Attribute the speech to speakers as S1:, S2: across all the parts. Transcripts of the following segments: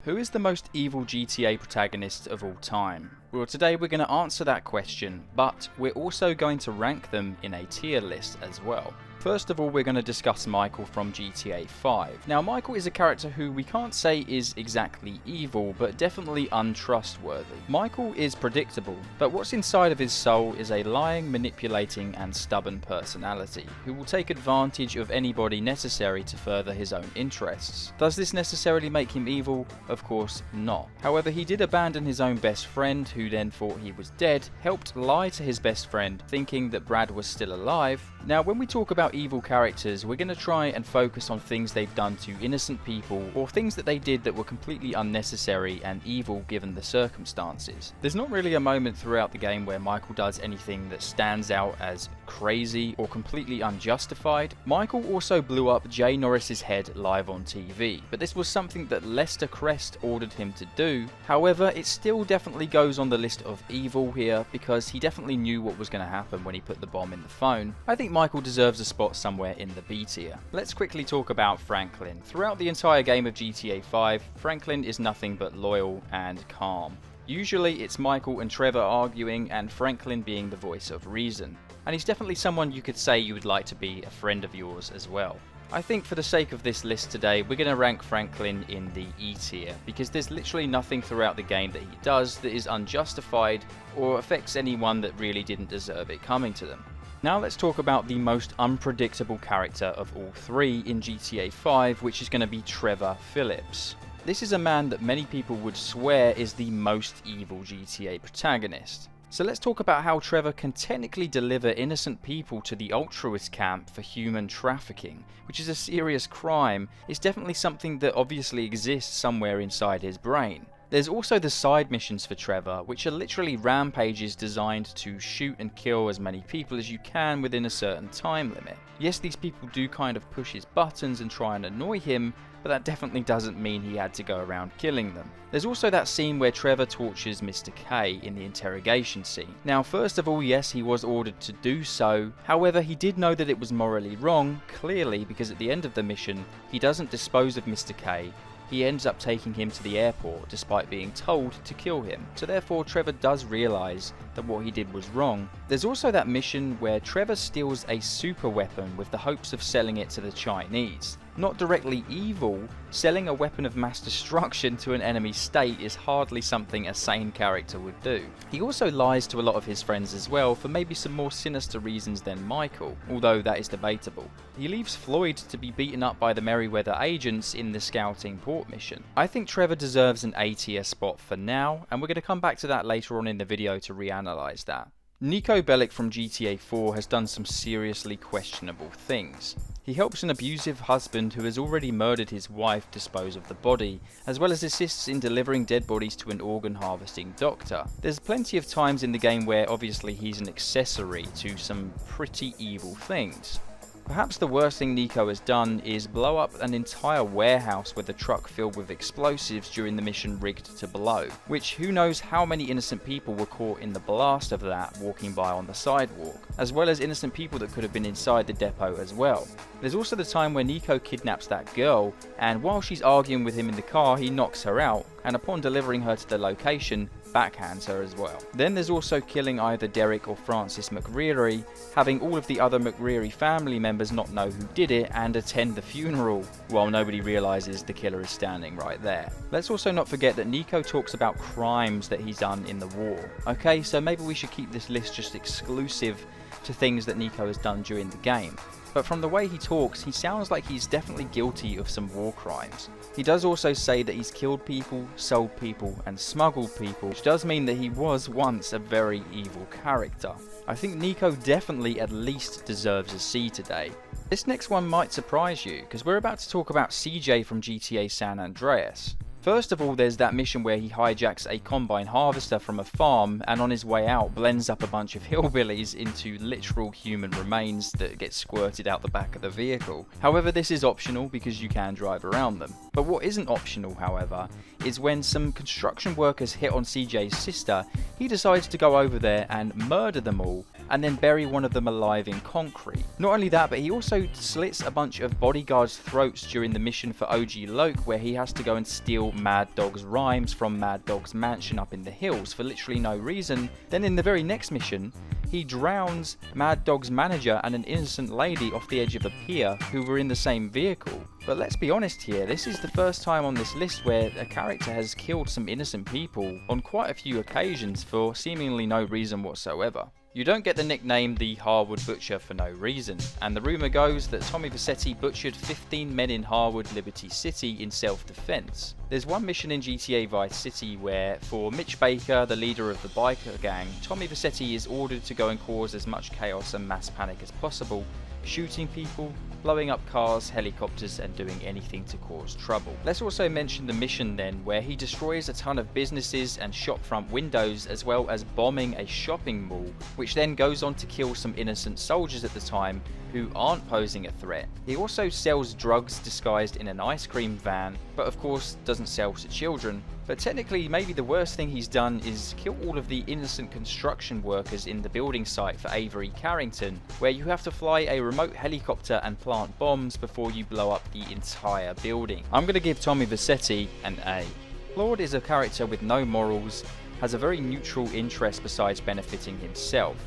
S1: Who is the most evil GTA protagonist of all time? Well, today we're going to answer that question, but we're also going to rank them in a tier list as well. First of all, we're going to discuss Michael from GTA 5. Now, Michael is a character who we can't say is exactly evil, but definitely untrustworthy. Michael is predictable, but what's inside of his soul is a lying, manipulating, and stubborn personality, who will take advantage of anybody necessary to further his own interests. Does this necessarily make him evil? Of course not. However, he did abandon his own best friend, who then thought he was dead, helped lie to his best friend, thinking that Brad was still alive. Now, when we talk about evil characters, we're going to try and focus on things they've done to innocent people, or things that they did that were completely unnecessary and evil given the circumstances. There's not really a moment throughout the game where Michael does anything that stands out as crazy or completely unjustified. Michael also blew up Jay Norris's head live on TV, but this was something that Lester Crest ordered him to do. However, it still definitely goes on the list of evil here, because he definitely knew what was going to happen when he put the bomb in the phone. I think Michael deserves a spot somewhere in the B tier. Let's quickly talk about Franklin. Throughout the entire game of GTA 5, Franklin is nothing but loyal and calm. Usually it's Michael and Trevor arguing and Franklin being the voice of reason. And he's definitely someone you could say you would like to be a friend of yours as well. I think for the sake of this list today, we're going to rank Franklin in the E tier, because there's literally nothing throughout the game that he does that is unjustified or affects anyone that really didn't deserve it coming to them. Now let's talk about the most unpredictable character of all three in GTA 5, which is going to be Trevor Phillips. This is a man that many people would swear is the most evil GTA protagonist. So let's talk about how Trevor can technically deliver innocent people to the altruist camp for human trafficking, which is a serious crime. It's definitely something that obviously exists somewhere inside his brain. There's also the side missions for Trevor, which are literally rampages designed to shoot and kill as many people as you can within a certain time limit. Yes, these people do kind of push his buttons and try and annoy him, but that definitely doesn't mean he had to go around killing them. There's also that scene where Trevor tortures Mr. K in the interrogation scene. Now, first of all, yes, he was ordered to do so. However, he did know that it was morally wrong, clearly, because at the end of the mission, he doesn't dispose of Mr. K. He ends up taking him to the airport despite being told to kill him. So therefore Trevor does realise that what he did was wrong. There's also that mission where Trevor steals a super weapon with the hopes of selling it to the Chinese. Not directly evil, selling a weapon of mass destruction to an enemy state is hardly something a sane character would do. He also lies to a lot of his friends as well for maybe some more sinister reasons than Michael, although that is debatable. He leaves Floyd to be beaten up by the Merryweather agents in the scouting port mission. I think Trevor deserves an A tier spot for now, and we're going to come back to that later on in the video to reanalyze that. Niko Bellic from GTA 4 has done some seriously questionable things. He helps an abusive husband who has already murdered his wife dispose of the body, as well as assists in delivering dead bodies to an organ harvesting doctor. There's plenty of times in the game where obviously he's an accessory to some pretty evil things. Perhaps the worst thing Niko has done is blow up an entire warehouse with a truck filled with explosives during the mission Rigged to Blow, which who knows how many innocent people were caught in the blast of that walking by on the sidewalk, as well as innocent people that could have been inside the depot as well. There's also the time where Niko kidnaps that girl, and while she's arguing with him in the car, he knocks her out, and upon delivering her to the location, backhands her as well. Then there's also killing either Derek or Francis McReary, having all of the other McReary family members not know who did it and attend the funeral, while nobody realises the killer is standing right there. Let's also not forget that Niko talks about crimes that he's done in the war. Okay, so maybe we should keep this list just exclusive to things that Niko has done during the game. But from the way he talks, he sounds like he's definitely guilty of some war crimes. He does also say that he's killed people, sold people, and smuggled people, which does mean that he was once a very evil character. I think Niko definitely at least deserves a C today. This next one might surprise you, because we're about to talk about CJ from GTA San Andreas. First of all, there's that mission where he hijacks a combine harvester from a farm and on his way out blends up a bunch of hillbillies into literal human remains that get squirted out the back of the vehicle. However, this is optional because you can drive around them. But what isn't optional, however, is when some construction workers hit on CJ's sister, he decides to go over there and murder them all and then bury one of them alive in concrete. Not only that, but he also slits a bunch of bodyguards' throats during the mission for OG Loke, where he has to go and steal Mad Dog's rhymes from Mad Dog's mansion up in the hills for literally no reason. Then in the very next mission, he drowns Mad Dog's manager and an innocent lady off the edge of a pier who were in the same vehicle. But let's be honest here, this is the first time on this list where a character has killed some innocent people on quite a few occasions for seemingly no reason whatsoever. You don't get the nickname the Harwood Butcher for no reason, and the rumour goes that Tommy Vercetti butchered 15 men in Harwood Liberty City in self-defence. There's one mission in GTA Vice City where, for Mitch Baker, the leader of the biker gang, Tommy Vercetti is ordered to go and cause as much chaos and mass panic as possible, shooting people, blowing up cars, helicopters, and doing anything to cause trouble. Let's also mention the mission then, where he destroys a ton of businesses and shopfront windows, as well as bombing a shopping mall, which then goes on to kill some innocent soldiers at the time who aren't posing a threat. He also sells drugs disguised in an ice cream van, but of course doesn't sell to children. But technically, maybe the worst thing he's done is kill all of the innocent construction workers in the building site for Avery Carrington, where you have to fly a remote helicopter and plant bombs before you blow up the entire building. I'm going to give Tommy Vercetti an A. Claude is a character with no morals, has a very neutral interest besides benefiting himself.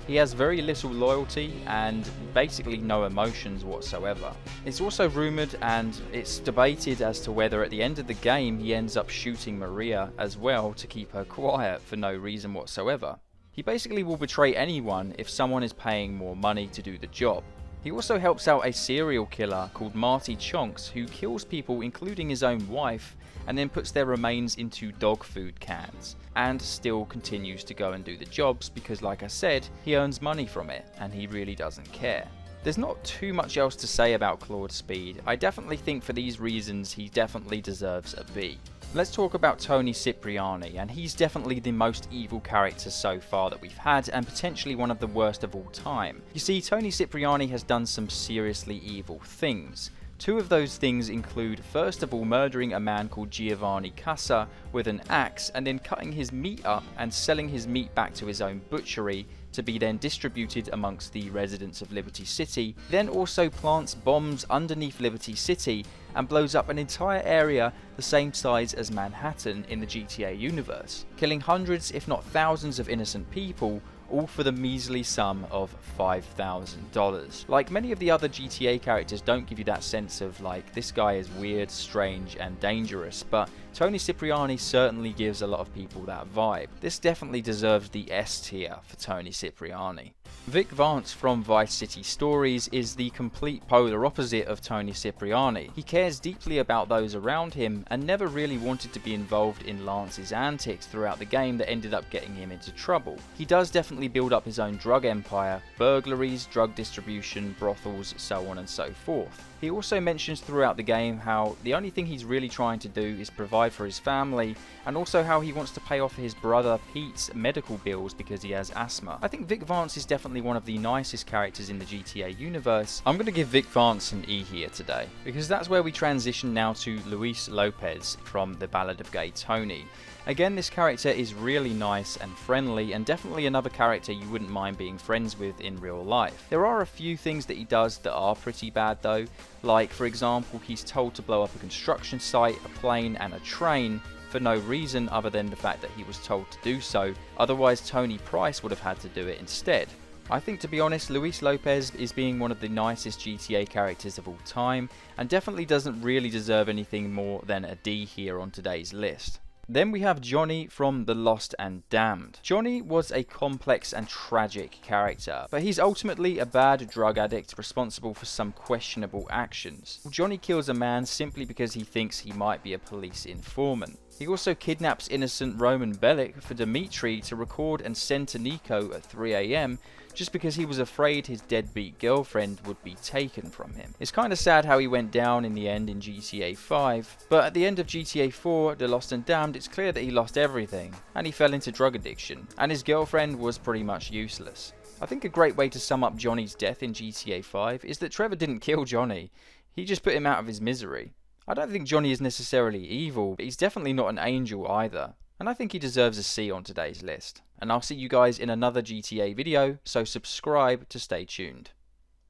S1: He has very little loyalty and basically no emotions whatsoever. It's also rumoured and it's debated as to whether at the end of the game he ends up shooting Maria as well to keep her quiet for no reason whatsoever. He basically will betray anyone if someone is paying more money to do the job. He also helps out a serial killer called Marty Chonks who kills people including his own wife and then puts their remains into dog food cans, and still continues to go and do the jobs because, like I said, he earns money from it and he really doesn't care. There's not too much else to say about Claude Speed. I definitely think for these reasons he definitely deserves a B. Let's talk about Tony Cipriani, and he's definitely the most evil character so far that we've had, and potentially one of the worst of all time. You see, Tony Cipriani has done some seriously evil things. Two of those things include, first of all, murdering a man called Giovanni Casa with an axe and then cutting his meat up and selling his meat back to his own butchery to be then distributed amongst the residents of Liberty City. Then also plants bombs underneath Liberty City and blows up an entire area the same size as Manhattan in the GTA universe, killing hundreds if not thousands of innocent people, all for the measly sum of $5,000. Like many of the other GTA characters don't give you that sense of like, this guy is weird, strange and dangerous, but Tony Cipriani certainly gives a lot of people that vibe. This definitely deserves the S tier for Tony Cipriani. Vic Vance from Vice City Stories is the complete polar opposite of Tony Cipriani. He cares deeply about those around him and never really wanted to be involved in Lance's antics throughout the game that ended up getting him into trouble. He does definitely build up his own drug empire, burglaries, drug distribution, brothels, so on and so forth. He also mentions throughout the game how the only thing he's really trying to do is provide for his family, and also how he wants to pay off his brother Pete's medical bills because he has asthma. I think Vic Vance is definitely one of the nicest characters in the GTA universe. I'm going to give Vic Vance an E here today, because that's where we transition now to Luis Lopez from The Ballad of Gay Tony. Again, this character is really nice and friendly, and definitely another character you wouldn't mind being friends with in real life. There are a few things that he does that are pretty bad though, like for example he's told to blow up a construction site, a plane and a train for no reason other than the fact that he was told to do so, otherwise Tony Price would have had to do it instead. I think, to be honest, Luis Lopez is being one of the nicest GTA characters of all time, and definitely doesn't really deserve anything more than a D here on today's list. Then we have Johnny from The Lost and Damned. Johnny was a complex and tragic character, but he's ultimately a bad drug addict responsible for some questionable actions. Johnny kills a man simply because he thinks he might be a police informant. He also kidnaps innocent Roman Bellic for Dimitri to record and send to Nico at 3 AM just because he was afraid his deadbeat girlfriend would be taken from him. It's kind of sad how he went down in the end in GTA 5, but at the end of GTA 4, The Lost and Damned, it's clear that he lost everything, and he fell into drug addiction, and his girlfriend was pretty much useless. I think a great way to sum up Johnny's death in GTA 5 is that Trevor didn't kill Johnny, he just put him out of his misery. I don't think Johnny is necessarily evil, but he's definitely not an angel either. And I think he deserves a C on today's list. And I'll see you guys in another GTA video, so subscribe to stay tuned.